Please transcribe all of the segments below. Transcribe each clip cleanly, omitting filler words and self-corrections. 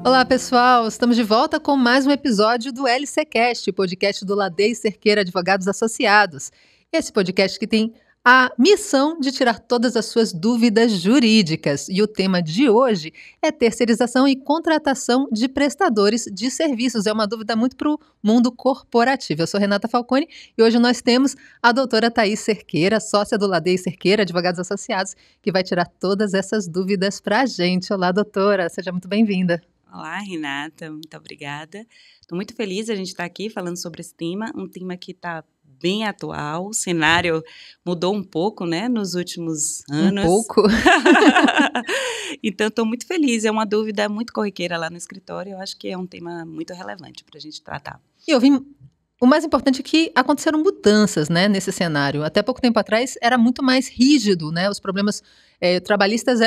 Olá, pessoal! Estamos de volta com mais um episódio do LCcast, podcast do Ladei Cerqueira Advogados Associados. Esse podcast que tem a missão de tirar todas as suas dúvidas jurídicas. E o tema de hoje é terceirização e contratação de prestadores de serviços. É uma dúvida muito para o mundo corporativo. Eu sou Renata Falcone e hoje nós temos a doutora Thaís Cerqueira, sócia do Ladei Cerqueira Advogados Associados, que vai tirar todas essas dúvidas para a gente. Olá, doutora! Seja muito bem-vinda. Olá, Renata, muito obrigada. Estou muito feliz de a gente estar aqui falando sobre esse tema, um tema que está bem atual, o cenário mudou um pouco, né, nos últimos anos. Um pouco? Então, estou muito feliz, é uma dúvida muito corriqueira lá no escritório, eu acho que é um tema muito relevante para a gente tratar. E o mais importante é que aconteceram mudanças, né, nesse cenário. Até pouco tempo atrás era muito mais rígido, né, os problemas trabalhistas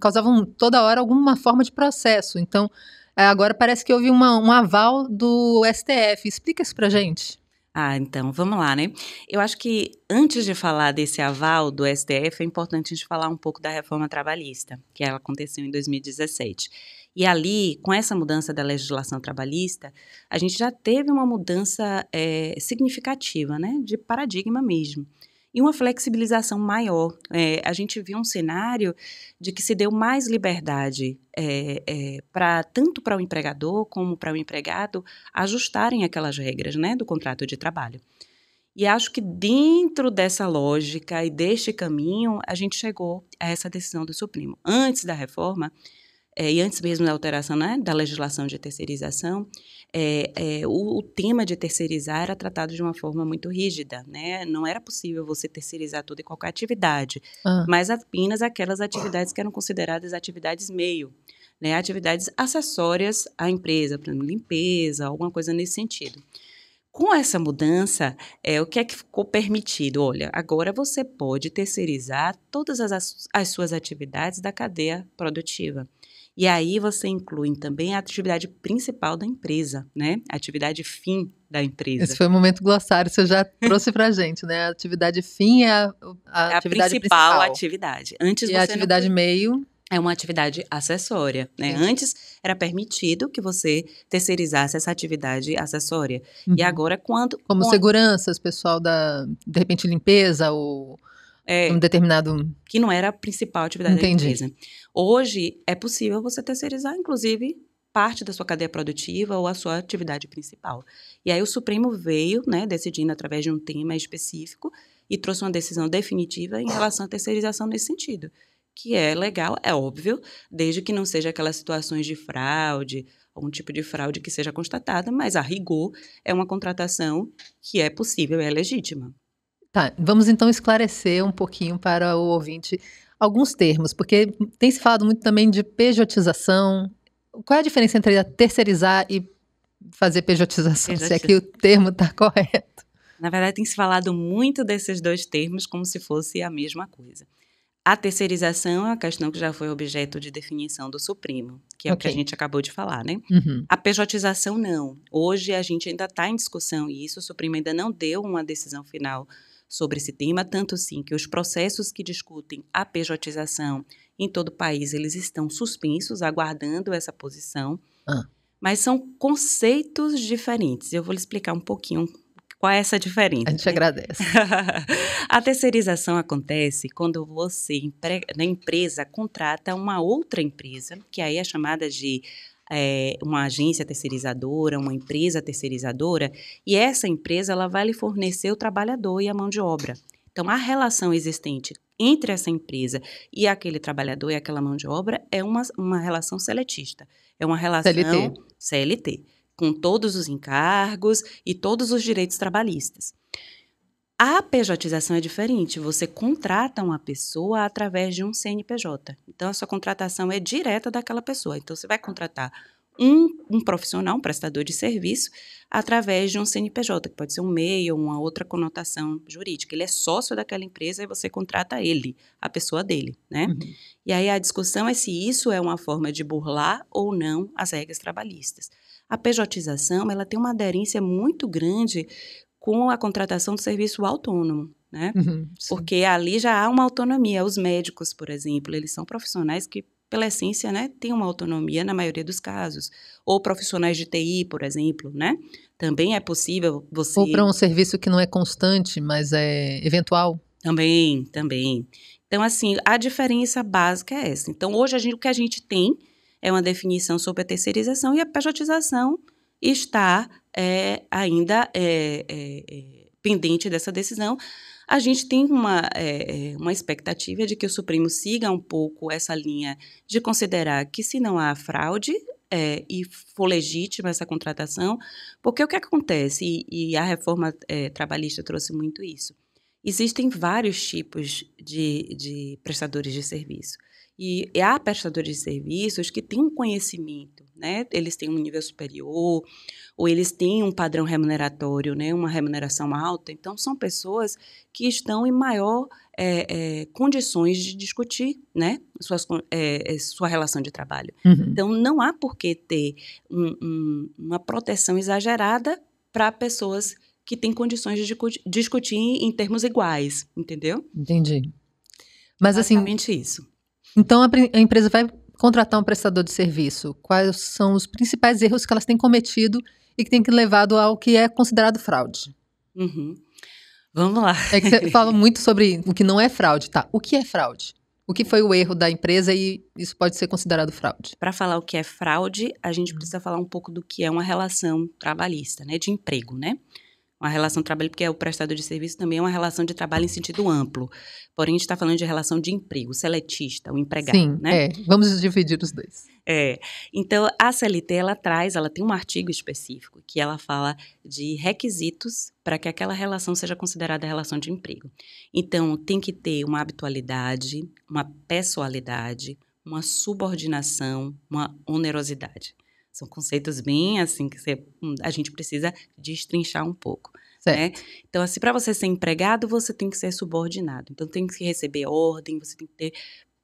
causavam toda hora alguma forma de processo. Então, agora parece que houve um aval do STF. Explica isso pra gente. Então, vamos lá, né? Eu acho que antes de falar desse aval do STF, é importante a gente falar um pouco da reforma trabalhista, que ela aconteceu em 2017. E ali, com essa mudança da legislação trabalhista, a gente já teve uma mudança significativa, né? De paradigma mesmo. E uma flexibilização maior. A gente viu um cenário de que se deu mais liberdade tanto para o empregador como para o empregado ajustarem aquelas regras, né, do contrato de trabalho. E acho que dentro dessa lógica e deste caminho, a gente chegou a essa decisão do Supremo. Antes da reforma, e antes mesmo da alteração, né, da legislação de terceirização, o tema de terceirizar era tratado de uma forma muito rígida, né? Não era possível você terceirizar toda e qualquer atividade, mas apenas aquelas atividades que eram consideradas atividades meio, né? Atividades acessórias à empresa, por exemplo, limpeza, alguma coisa nesse sentido. Com essa mudança, o que é que ficou permitido? Olha, agora você pode terceirizar todas as suas atividades da cadeia produtiva. E aí você inclui também a atividade principal da empresa, né? A atividade fim da empresa. Esse foi o momento glossário, você já trouxe pra gente, né? A atividade fim é a atividade principal. Atividade. Antes e a atividade meio é uma atividade acessória, né? Antes era permitido que você terceirizasse essa atividade acessória. Uhum. E agora como seguranças, pessoal de repente limpeza ou um determinado... Que não era a principal atividade da empresa. Hoje é possível você terceirizar, inclusive, parte da sua cadeia produtiva ou a sua atividade principal. E aí o Supremo veio, né, decidindo através de um tema específico e trouxe uma decisão definitiva em relação à terceirização nesse sentido. Que é legal, é óbvio, desde que não seja aquelas situações de fraude, algum tipo de fraude que seja constatada, mas a rigor é uma contratação que é possível e é legítima. Tá, vamos então esclarecer um pouquinho para o ouvinte alguns termos, porque tem se falado muito também de pejotização. Qual é a diferença entre terceirizar e fazer pejotização, se é que o termo está correto? Na verdade, tem se falado muito desses dois termos como se fosse a mesma coisa. A terceirização é uma questão que já foi objeto de definição do Supremo, que é o que a gente acabou de falar, né? Uhum. A pejotização, não. Hoje a gente ainda está em discussão e isso, o Supremo ainda não deu uma decisão final sobre esse tema, tanto sim que os processos que discutem a pejotização em todo o país, eles estão suspensos, aguardando essa posição, mas são conceitos diferentes. Eu vou lhe explicar um pouquinho qual é essa diferença. A gente agradece. A terceirização acontece quando você, na empresa, contrata uma outra empresa, que aí é chamada de uma agência terceirizadora, uma empresa terceirizadora, e essa empresa ela vai lhe fornecer o trabalhador e a mão de obra. Então, a relação existente entre essa empresa e aquele trabalhador e aquela mão de obra é uma relação seletista. É uma relação CLT, com todos os encargos e todos os direitos trabalhistas. A pejotização é diferente, você contrata uma pessoa através de um CNPJ. Então, a sua contratação é direta daquela pessoa. Então, você vai contratar um profissional, um prestador de serviço, através de um CNPJ, que pode ser um MEI ou uma outra conotação jurídica. Ele é sócio daquela empresa e você contrata ele, a pessoa dele, né? Uhum. E aí a discussão é se isso é uma forma de burlar ou não as regras trabalhistas. A pejotização, ela tem uma aderência muito grande com a contratação do serviço autônomo, né? Porque ali já há uma autonomia. Os médicos, por exemplo, eles são profissionais que pela essência, né, têm uma autonomia na maioria dos casos. Ou profissionais de TI, por exemplo, né? Também é possível você... Ou para um serviço que não é constante, mas é eventual. Também. Então, assim, a diferença básica é essa. Então, hoje, o que a gente tem é uma definição sobre a terceirização e a pejotização está ainda pendente dessa decisão. A gente tem uma expectativa de que o Supremo siga um pouco essa linha de considerar que, se não há fraude e for legítima essa contratação, porque o que acontece, e a reforma trabalhista trouxe muito isso, existem vários tipos de prestadores de serviço. E há prestadores de serviços que têm um conhecimento, né? Eles têm um nível superior, ou eles têm um padrão remuneratório, né? Uma remuneração alta. Então, são pessoas que estão em maior condições de discutir, né? Sua relação de trabalho. Uhum. Então, não há por que ter uma proteção exagerada para pessoas que têm condições de discutir em termos iguais, entendeu? Entendi. Mas basicamente assim, isso. Então a empresa vai contratar um prestador de serviço. Quais são os principais erros que elas têm cometido e que têm levado ao que é considerado fraude? Uhum. Vamos lá. É que você fala muito sobre o que não é fraude, tá? O que é fraude? O que foi o erro da empresa e isso pode ser considerado fraude? Para falar o que é fraude, a gente precisa falar um pouco do que é uma relação trabalhista, né, de emprego, né? Uma relação de trabalho, porque o prestador de serviço também é uma relação de trabalho em sentido amplo. Porém, a gente está falando de relação de emprego, seletista, o empregado, Sim, né? Vamos dividir os dois. Então, a CLT, ela tem um artigo específico que ela fala de requisitos para que aquela relação seja considerada relação de emprego. Então, tem que ter uma habitualidade, uma pessoalidade, uma subordinação, uma onerosidade. São conceitos bem assim que a gente precisa destrinchar um pouco. Né? Então, assim, para você ser empregado, você tem que ser subordinado. Então, tem que receber ordem, você tem que ter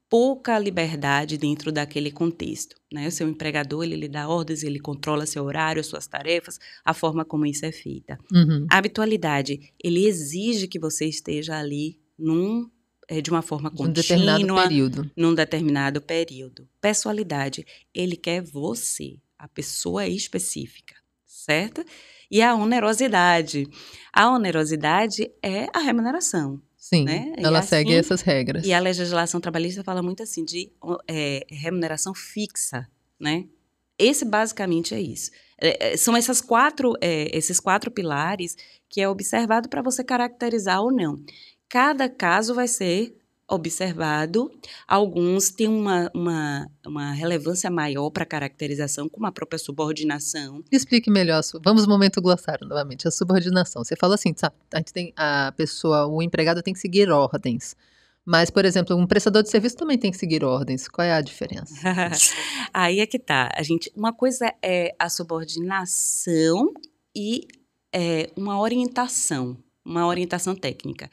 pouca liberdade dentro daquele contexto. Né? O seu empregador, ele lhe dá ordens, ele controla seu horário, suas tarefas, a forma como isso é feita. Uhum. A habitualidade, ele exige que você esteja ali de uma forma contínua, num determinado período. Pessoalidade, ele quer você, a pessoa específica, certo? E a onerosidade. A onerosidade é a remuneração. Sim, né? Ela segue essas regras. E a legislação trabalhista fala muito assim de remuneração fixa, né? Esse basicamente é isso. São esses quatro pilares que é observado para você caracterizar ou não. Cada caso vai ser observado, alguns têm uma relevância maior para a caracterização, como a própria subordinação. Explique melhor, vamos ao momento glossário novamente, a subordinação. Você fala assim, sabe, o empregado tem que seguir ordens, mas, por exemplo, um prestador de serviço também tem que seguir ordens. Qual é a diferença? Aí é que tá. Uma coisa é a subordinação e uma orientação técnica.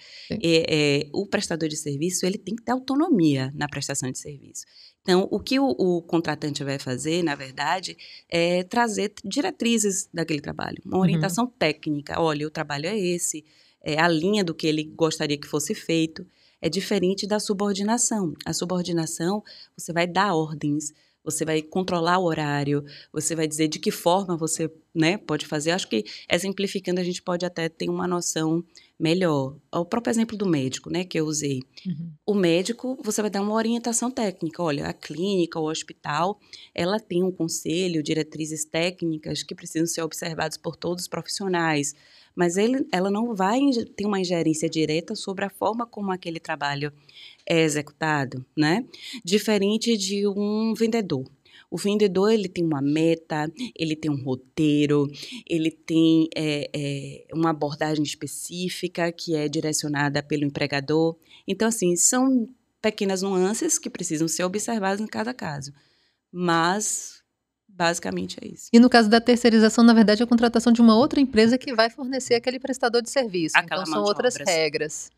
O prestador de serviço, ele tem que ter autonomia na prestação de serviço. Então, o que o contratante vai fazer, na verdade, é trazer diretrizes daquele trabalho, uma orientação técnica. Olha, o trabalho é esse, a linha do que ele gostaria que fosse feito. É diferente da subordinação. A subordinação, você vai dar ordens, você vai controlar o horário, você vai dizer de que forma você, né, pode fazer. Acho que, exemplificando, a gente pode até ter uma noção melhor. O próprio exemplo do médico, né, que eu usei. O médico, você vai dar uma orientação técnica. Olha, a clínica, o hospital, ela tem um conselho, diretrizes técnicas que precisam ser observadas por todos os profissionais. Mas ela não vai ter uma ingerência direta sobre a forma como aquele trabalho é executado, né? Diferente de um vendedor. O vendedor, ele tem uma meta, ele tem um roteiro, ele tem uma abordagem específica que é direcionada pelo empregador. Então, assim, são pequenas nuances que precisam ser observadas em cada caso. Mas, basicamente, é isso. E no caso da terceirização, na verdade, é a contratação de uma outra empresa que vai fornecer aquele prestador de serviço. Então, são outras regras.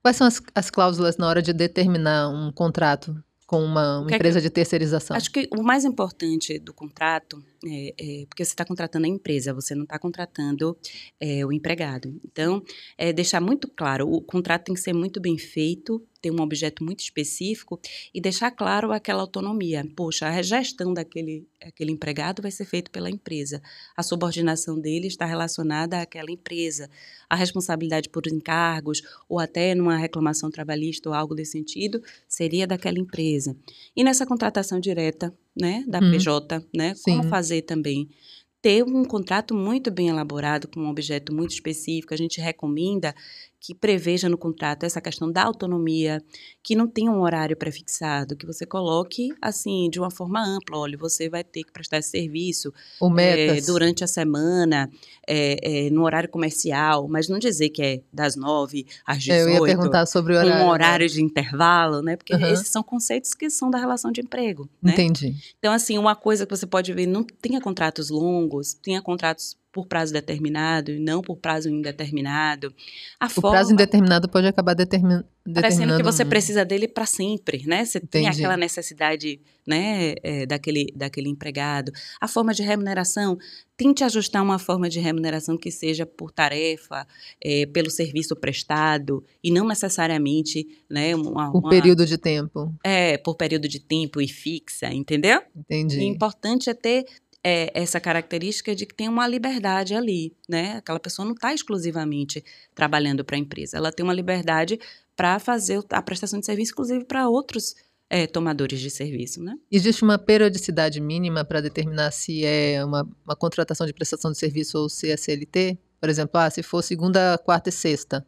Quais são as cláusulas na hora de determinar um contrato com uma empresa de terceirização? Acho que o mais importante do contrato porque você está contratando a empresa, você não está contratando o empregado. Então, deixar muito claro, o contrato tem que ser muito bem feito ter um objeto muito específico e deixar claro aquela autonomia. Poxa, a gestão daquele empregado vai ser feita pela empresa. A subordinação dele está relacionada àquela empresa. A responsabilidade por encargos ou até numa reclamação trabalhista ou algo desse sentido seria daquela empresa. E nessa contratação direta, né, da PJ, né, como fazer também? Ter um contrato muito bem elaborado, com um objeto muito específico. A gente recomenda que preveja no contrato essa questão da autonomia, que não tenha um horário prefixado, que você coloque, assim, de uma forma ampla. Olha, você vai ter que prestar esse serviço durante a semana, no horário comercial, mas não dizer que é das 9 às 18, eu ia perguntar sobre o horário, com um horário de intervalo, né? Porque esses são conceitos que são da relação de emprego, né? Entendi. Então, assim, uma coisa que você pode ver, não tenha contratos longos, tenha contratos por prazo determinado e não por prazo indeterminado. O prazo indeterminado pode acabar parecendo que você precisa dele para sempre, né? Você tem aquela necessidade, né, daquele empregado. A forma de remuneração, tente ajustar uma forma de remuneração que seja por tarefa, pelo serviço prestado e não necessariamente, né, por período de tempo. Por período de tempo e fixa, entendeu? Entendi. O importante é ter essa característica de que tem uma liberdade ali, né? Aquela pessoa não está exclusivamente trabalhando para a empresa, ela tem uma liberdade para fazer a prestação de serviço, inclusive para outros tomadores de serviço, né? Existe uma periodicidade mínima para determinar se é uma contratação de prestação de serviço ou se é CLT? Por exemplo, se for segunda, quarta e sexta.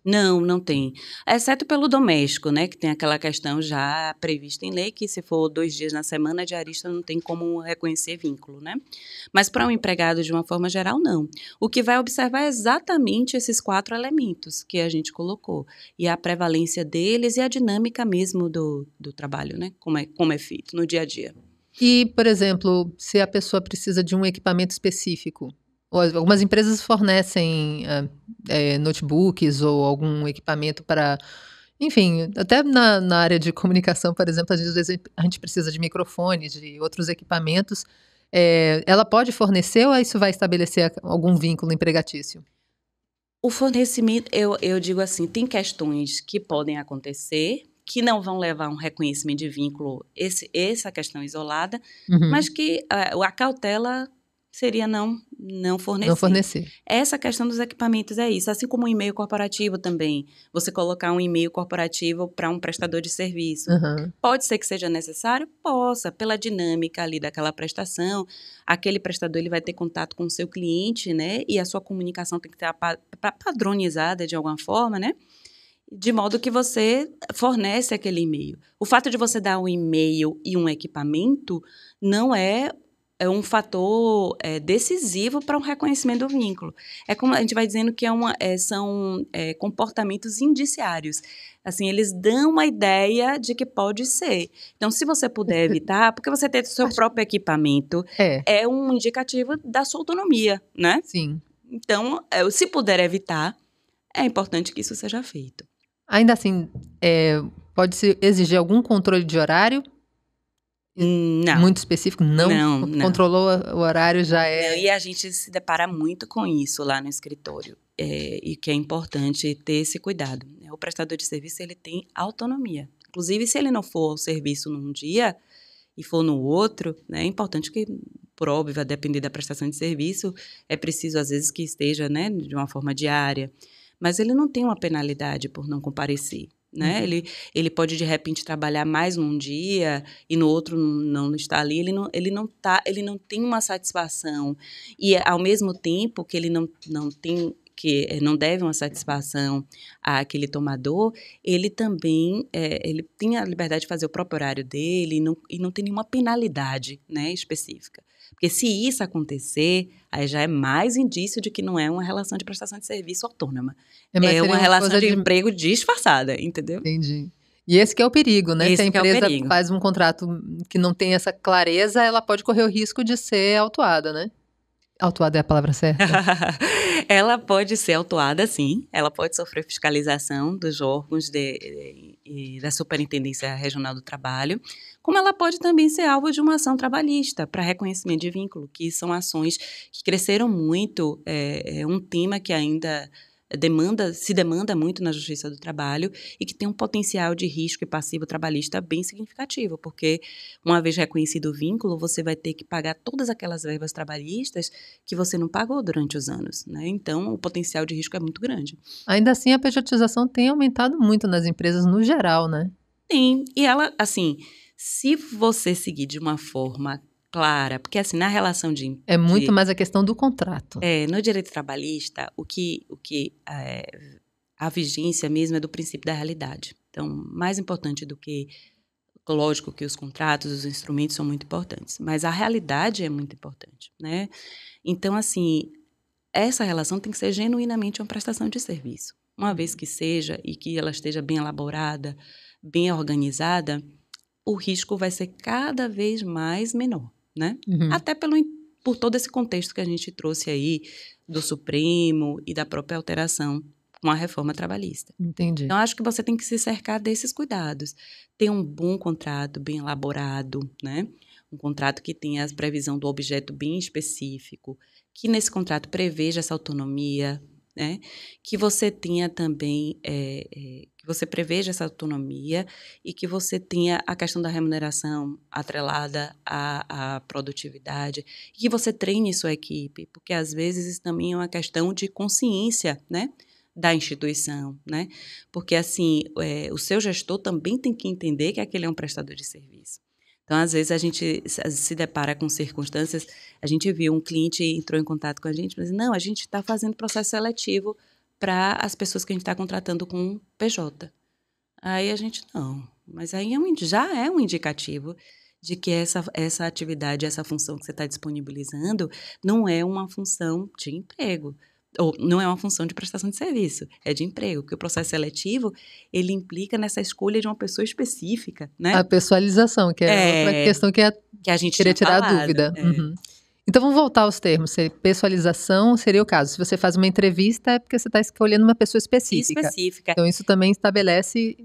Não tem. Exceto pelo doméstico, né? Que tem aquela questão já prevista em lei, que se for 2 dias na semana, diarista não tem como reconhecer vínculo, né? Mas para um empregado, de uma forma geral, não. O que vai observar é exatamente esses 4 elementos que a gente colocou. E a prevalência deles e a dinâmica mesmo do trabalho, né? Como é feito no dia a dia. E, por exemplo, se a pessoa precisa de um equipamento específico, algumas empresas fornecem notebooks ou algum equipamento para, enfim, até na área de comunicação, por exemplo, às vezes a gente precisa de microfones, de outros equipamentos. Ela pode fornecer ou isso vai estabelecer algum vínculo empregatício? O fornecimento, eu digo assim, tem questões que podem acontecer, que não vão levar a um reconhecimento de vínculo, essa questão isolada, mas que a cautela seria não fornecer. Não fornecer. Essa questão dos equipamentos é isso, assim como o e-mail corporativo também. Você colocar um e-mail corporativo para um prestador de serviço. Pode ser que seja necessário? Possa, pela dinâmica ali daquela prestação. Aquele prestador ele vai ter contato com o seu cliente, né? E a sua comunicação tem que estar padronizada de alguma forma, né? De modo que você fornece aquele e-mail. O fato de você dar um e-mail e um equipamento não é um fator decisivo para um reconhecimento do vínculo. É como a gente vai dizendo que são comportamentos indiciários. Assim, eles dão uma ideia de que pode ser. Então, se você puder evitar, porque você ter o seu próprio equipamento é um indicativo da sua autonomia, né? Sim. Então, se puder evitar, é importante que isso seja feito. Ainda assim, pode-se exigir algum controle de horário? Não. Muito específico? Não. Controlou o horário, já é... Não, e a gente se depara muito com isso lá no escritório. E que é importante ter esse cuidado. O prestador de serviço, ele tem autonomia. Inclusive, se ele não for ao serviço num dia e for no outro, né, é importante que, por óbvio, a depender da prestação de serviço, é preciso, às vezes, que esteja, né, de uma forma diária. Mas ele não tem uma penalidade por não comparecer. Né? Ele pode, de repente, trabalhar mais num dia e no outro não está ali. Ele não tem uma satisfação. E, ao mesmo tempo que ele não deve uma satisfação àquele tomador, ele também ele tem a liberdade de fazer o próprio horário dele e não tem nenhuma penalidade, né, específica. Porque se isso acontecer, aí já é mais indício de que não é uma relação de prestação de serviço autônoma. É uma relação de emprego disfarçada, entendeu? Entendi. E esse que é o perigo, né? Se a empresa faz um contrato que não tem essa clareza, ela pode correr o risco de ser autuada, né? Autuada é a palavra certa? Ela pode ser autuada, sim. Ela pode sofrer fiscalização dos órgãos da Superintendência Regional do Trabalho, como ela pode também ser alvo de uma ação trabalhista para reconhecimento de vínculo, que são ações que cresceram muito. É um tema que ainda se demanda muito na Justiça do Trabalho e que tem um potencial de risco e passivo trabalhista bem significativo, porque uma vez reconhecido o vínculo, você vai ter que pagar todas aquelas verbas trabalhistas que você não pagou durante os anos, né? Então, o potencial de risco é muito grande. Ainda assim, a pejotização tem aumentado muito nas empresas no geral, né? Sim, e ela, assim, se você seguir de uma forma clara, porque assim, na relação É muito mais a questão do contrato. no direito trabalhista, a vigência mesmo é do princípio da realidade. Então, mais importante do que, lógico que os contratos, os instrumentos são muito importantes, mas a realidade é muito importante, né? Então, assim, essa relação tem que ser genuinamente uma prestação de serviço. Uma vez que seja e que ela esteja bem elaborada, bem organizada, o risco vai ser cada vez mais menor, né? Até por todo esse contexto que a gente trouxe aí do Supremo e da própria alteração com a reforma trabalhista. Entendi. Então, acho que você tem que se cercar desses cuidados. Ter um bom contrato, bem elaborado, né? Um contrato que tenha a previsão do objeto bem específico, que nesse contrato preveja essa autonomia, né? Que você tenha também, que você preveja essa autonomia e que você tenha a questão da remuneração atrelada à produtividade e que você treine sua equipe, porque às vezes isso também é uma questão de consciência, né? Da instituição, né? Porque, assim, o seu gestor também tem que entender que aquele é um prestador de serviço. Então, às vezes, a gente se depara com circunstâncias, a gente viu um cliente entrou em contato com a gente, mas não, a gente está fazendo processo seletivo para as pessoas que a gente está contratando com PJ. Aí a gente, não, mas aí já é um indicativo de que essa atividade, essa função que você está disponibilizando não é uma função de emprego. Ou não é uma função de prestação de serviço, é de emprego, porque o processo seletivo, ele implica nessa escolha de uma pessoa específica, né? A pessoalização, que é outra questão que a gente queria tirar falado, a dúvida. Então, vamos voltar aos termos. Pessoalização seria o caso. Se você faz uma entrevista, é porque você está escolhendo uma pessoa específica. Então, isso também estabelece...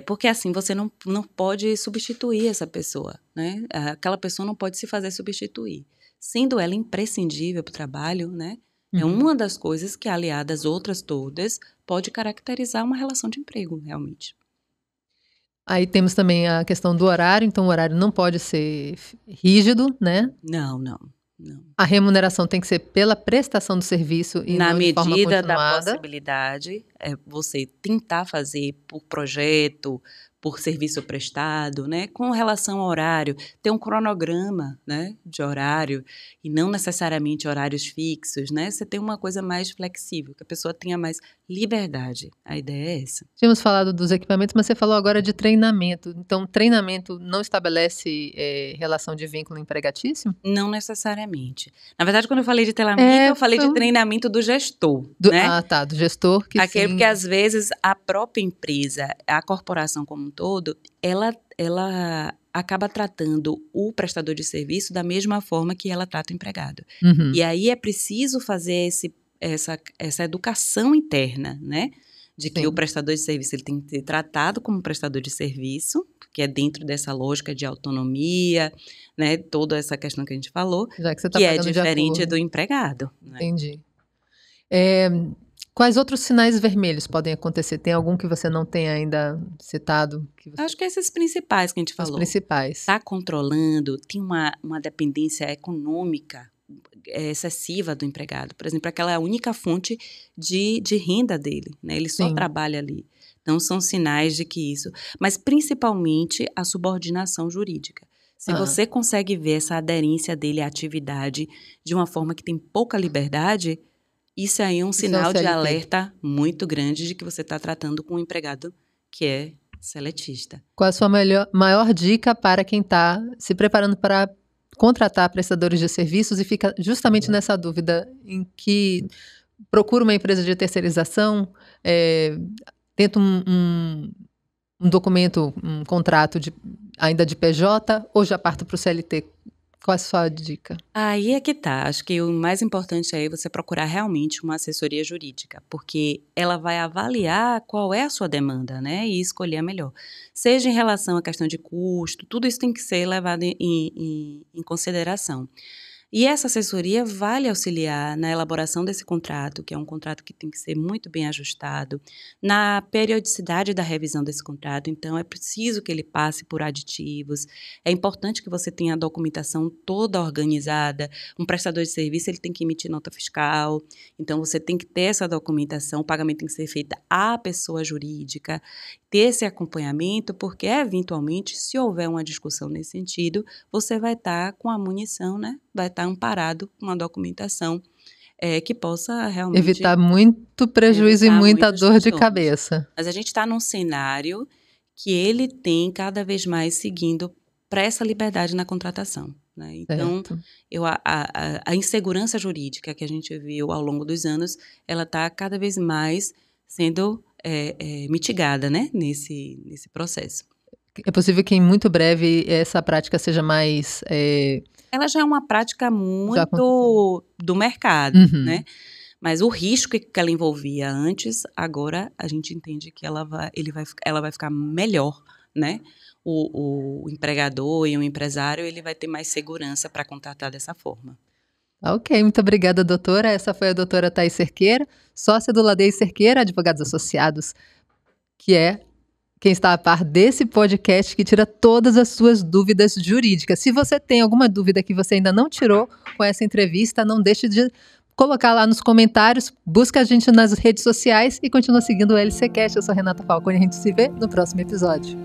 porque assim, você não pode substituir essa pessoa, né? Aquela pessoa não pode se fazer substituir. Sendo ela imprescindível para o trabalho, né? É uma das coisas que, aliada às outras todas, pode caracterizar uma relação de emprego, realmente. Aí temos também a questão do horário. Então, o horário não pode ser rígido, né? Não. A remuneração tem que ser pela prestação do serviço e não de forma continuada. Na medida da possibilidade, você tentar fazer por projeto, por serviço prestado, né? Com relação ao horário, ter um cronograma, né, de horário e não necessariamente horários fixos, né? Você tem uma coisa mais flexível, que a pessoa tenha mais liberdade. A ideia é essa. Tínhamos falado dos equipamentos, mas você falou agora de treinamento. Então, treinamento não estabelece relação de vínculo empregatício? Não necessariamente. Na verdade, quando eu falei de treinamento, eu falei de treinamento do gestor, né? Ah, tá, do gestor. Porque às vezes a própria empresa, a corporação como um todo, ela acaba tratando o prestador de serviço da mesma forma que ela trata o empregado. E aí é preciso fazer essa educação interna, né? De que o prestador de serviço ele tem que ser tratado como prestador de serviço, que é dentro dessa lógica de autonomia, né? Toda essa questão que a gente falou, já que você tá que é diferente do empregado. Né? Entendi. Quais outros sinais vermelhos podem acontecer? Tem algum que você não tenha ainda citado? Acho que esses principais que a gente falou. Os principais. Está controlando, tem uma dependência econômica excessiva do empregado. Por exemplo, aquela é a única fonte de renda dele, né? Ele só trabalha ali. Então, são sinais de que isso... Mas, principalmente, a subordinação jurídica. Se você consegue ver essa aderência dele à atividade de uma forma que tem pouca liberdade... Isso aí é um sinal de alerta muito grande de que você está tratando com um empregado que é seletista. Qual a sua maior dica para quem está se preparando para contratar prestadores de serviços e fica justamente nessa dúvida em que procura uma empresa de terceirização, tenta um documento, um contrato ainda de PJ ou já parto para o CLT? Qual é a sua dica? Aí é que tá. Acho que o mais importante é você procurar realmente uma assessoria jurídica, porque ela vai avaliar qual é a sua demanda, né? E escolher a melhor. Seja em relação à questão de custo, tudo isso tem que ser levado em consideração. E essa assessoria vai lhe auxiliar na elaboração desse contrato, que é um contrato que tem que ser muito bem ajustado, na periodicidade da revisão desse contrato. Então, é preciso que ele passe por aditivos. É importante que você tenha a documentação toda organizada. Um prestador de serviço, ele tem que emitir nota fiscal. Então, você tem que ter essa documentação. O pagamento tem que ser feito à pessoa jurídica. Ter esse acompanhamento, porque, eventualmente, se houver uma discussão nesse sentido, você vai estar com a munição, né? Vai estar amparado com uma documentação que possa realmente evitar muito prejuízo e muita dor de cabeça. Mas a gente está num cenário que ele tem cada vez mais seguindo para essa liberdade na contratação. Né? Então, a insegurança jurídica que a gente viu ao longo dos anos, ela está cada vez mais sendo mitigada, né? nesse processo. É possível que em muito breve essa prática seja mais... Ela já é uma prática muito do mercado, né? Mas o risco que ela envolvia antes, agora a gente entende que ela vai ficar melhor, né? O empregador e o empresário, ele vai ter mais segurança para contratar dessa forma. Ok, muito obrigada, doutora. Essa foi a doutora Thaís Cerqueira, sócia do Ladei Cerqueira Advogados Associados, que é quem está a par desse podcast que tira todas as suas dúvidas jurídicas. Se você tem alguma dúvida que você ainda não tirou com essa entrevista, não deixe de colocar lá nos comentários, busca a gente nas redes sociais e continua seguindo o LCcast. Eu sou Renata Falcone e a gente se vê no próximo episódio.